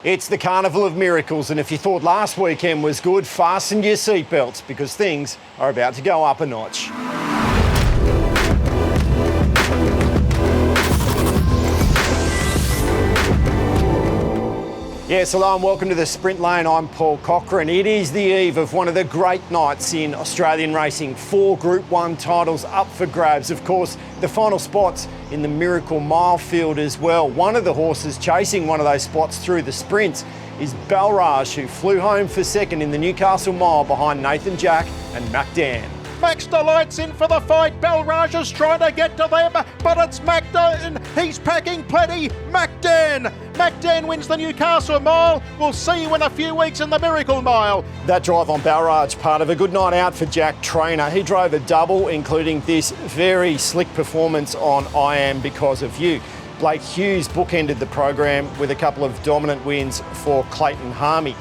It's the Carnival of Miracles, and if you thought last weekend was good, fasten your seatbelts because things are about to go up a notch. Yes, hello and welcome to the Sprint Lane. I'm Paul Cochrane. It is the eve of one of the great nights in Australian racing. 4 Group 1 titles up for grabs. Of course, the final spots in the Miracle Mile field as well. One of the horses chasing one of those spots through the sprints is Belraj, who flew home for second in the Newcastle Mile behind Nathan Jack and Mac Dan. Max Delight's in for the fight. Belraj is trying to get to them, but it's Mac Dan. He's packing plenty. Mac Dan wins the Newcastle Mile. We'll see you in a few weeks in the Miracle Mile. That drive on Belraj, part of a good night out for Jack Trainer. He drove a double, including this very slick performance on I Am Because of You. Blake Hughes bookended the program with a couple of dominant wins for Clayton Harmey.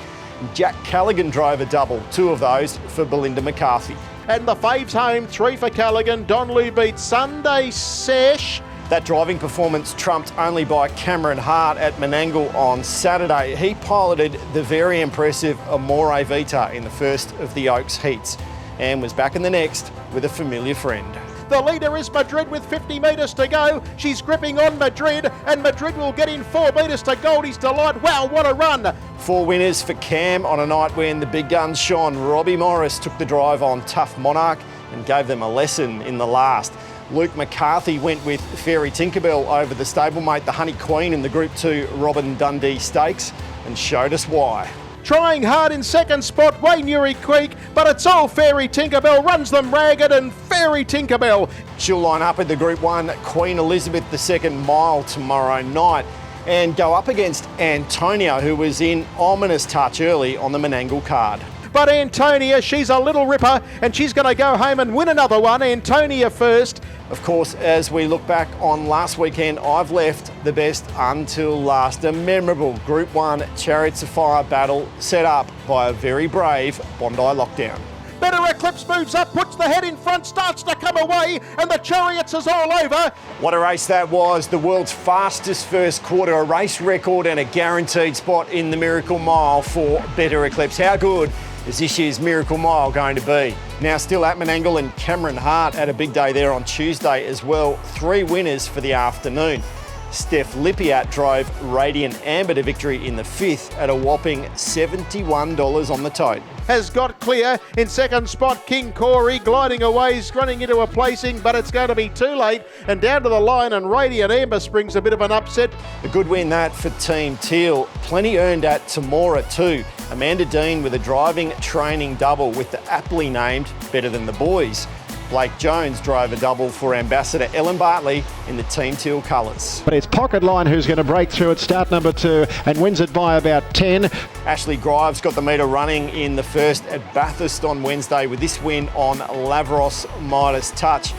Jack Callaghan drove a double, 2 of those for Belinda McCarthy. And the fave's home, 3 for Callaghan. Donlu beat Sunday Sesh. That driving performance trumped only by Cameron Hart at Menangle on Saturday. He piloted the very impressive Amore Vita in the first of the Oaks heats and was back in the next with a familiar friend. The leader is Madrid with 50 metres to go. She's gripping on Madrid, and Madrid will get in 4 metres to Goldie's Delight. Wow, what a run. 4 winners for Cam on a night when the big guns shone. Robbie Morris took the drive on Tough Monarch and gave them a lesson in the last. Luke McCarthy went with Fairy Tinkerbell over the stablemate, the Honey Queen, in the Group 2 Robin Dundee Stakes and showed us why. Trying hard in second spot, Waynuri Creek, but it's all Fairy Tinkerbell, runs them ragged, and Fairy Tinkerbell. She'll line up in the Group 1 Queen Elizabeth II Mile tomorrow night and go up against Antonia, who was in ominous touch early on the Menangle card. But Antonia, she's a little ripper, and she's going to go home and win another one. Antonia first. Of course, as we look back on last weekend, I've left the best until last. A memorable Group 1 Chariots of Fire battle set up by a very brave Bondi Lockdown. Better Eclipse moves up, puts the head in front, starts to come away, and the Chariots is all over. What a race that was. The world's fastest first quarter, a race record and a guaranteed spot in the Miracle Mile for Better Eclipse. How good is this year's Miracle Mile going to be? Now still at Menangle, and Cameron Hart had a big day there on Tuesday as well. 3 winners for the afternoon. Steph Lippiat drove Radiant Amber to victory in the 5th at a whopping $71 on the tote. Has got clear in second spot. King Corey gliding away, he's running into a placing, but it's going to be too late. And down to the line, and Radiant Amber springs a bit of an upset. A good win that for Team Teal. Plenty earned at Tamora too. Amanda Dean with a driving training double with the aptly named Better Than the Boys. Blake Jones drove a double for Ambassador Ellen Bartley in the Team Teal colours. But it's Pocket Line who's going to break through at start number 2 and wins it by about 10. Ashley Grives got the metre running in the first at Bathurst on Wednesday with this win on Lavros Midas Touch.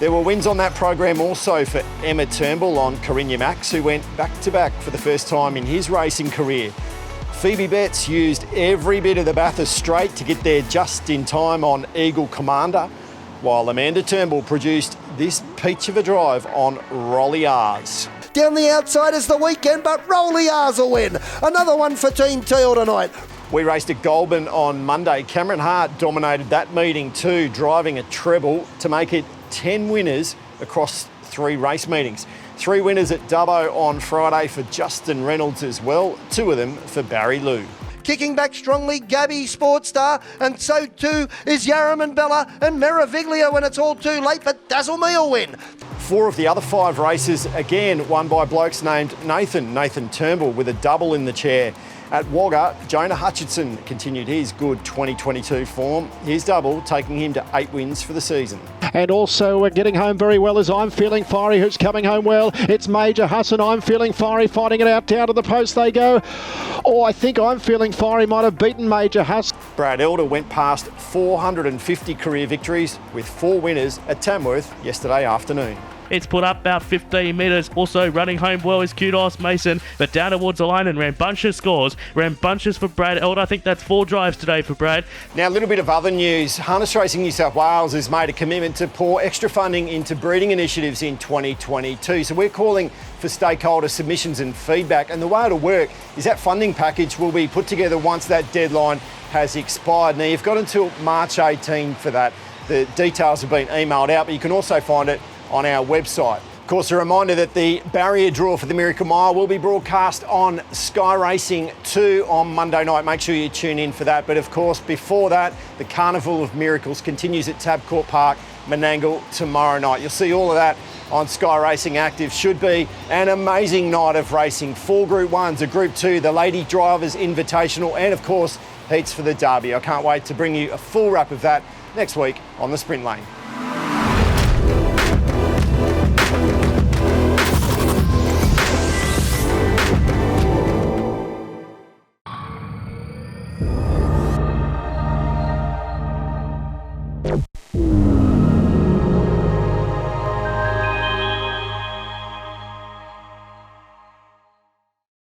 There were wins on that program also for Emma Turnbull on Carigna Max, who went back-to-back for the first time in his racing career. Phoebe Betts used every bit of the Bathurst straight to get there just in time on Eagle Commander, while Amanda Turnbull produced this peach of a drive on Rolly R's. Down the outside is the weekend, but Rolly R's will win. Another one for Team Teal tonight. We raced at Goulburn on Monday. Cameron Hart dominated that meeting too, driving a treble to make it 10 winners across 3 race meetings. 3 winners at Dubbo on Friday for Justin Reynolds as well, 2 of them for Barry Lou. Kicking back strongly, Gabby Sportstar, and so too is Yarraman Bella and Meraviglia when it's all too late, but Dazzle Me will win. 4 of the other 5 races, again, won by blokes named Nathan Turnbull with a double in the chair. At Wagga, Jonah Hutchinson continued his good 2022 form. His double taking him to 8 wins for the season. And also getting home very well is I'm Feeling Fiery, who's coming home well. It's Major Hassan, I'm Feeling Fiery, fighting it out. Down to the post they go. Oh, I think I'm Feeling Fiery might have beaten Major Hassan. Brad Elder went past 450 career victories with 4 winners at Tamworth yesterday afternoon. It's put up about 15 metres. Also running home well is Kudos Mason, but down towards the line, and Rambunctious scores. Rambunctious for Brad Elder. I think that's 4 drives today for Brad. Now, a little bit of other news. Harness Racing New South Wales has made a commitment to pour extra funding into breeding initiatives in 2022. So we're calling for stakeholder submissions and feedback. And the way it'll work is that funding package will be put together once that deadline has expired. Now, you've got until March 18 for that. The details have been emailed out, but you can also find it on our website. Of course, a reminder that the barrier draw for the Miracle Mile will be broadcast on Sky Racing 2 on Monday night. Make sure you tune in for that. But of course, before that, the Carnival of Miracles continues at Tabcorp Park, Menangle, tomorrow night. You'll see all of that on Sky Racing Active. Should be an amazing night of racing. 4 Group 1s, a Group 2, the Lady Drivers Invitational, and of course, heats for the Derby. I can't wait to bring you a full wrap of that next week on the Sprint Lane.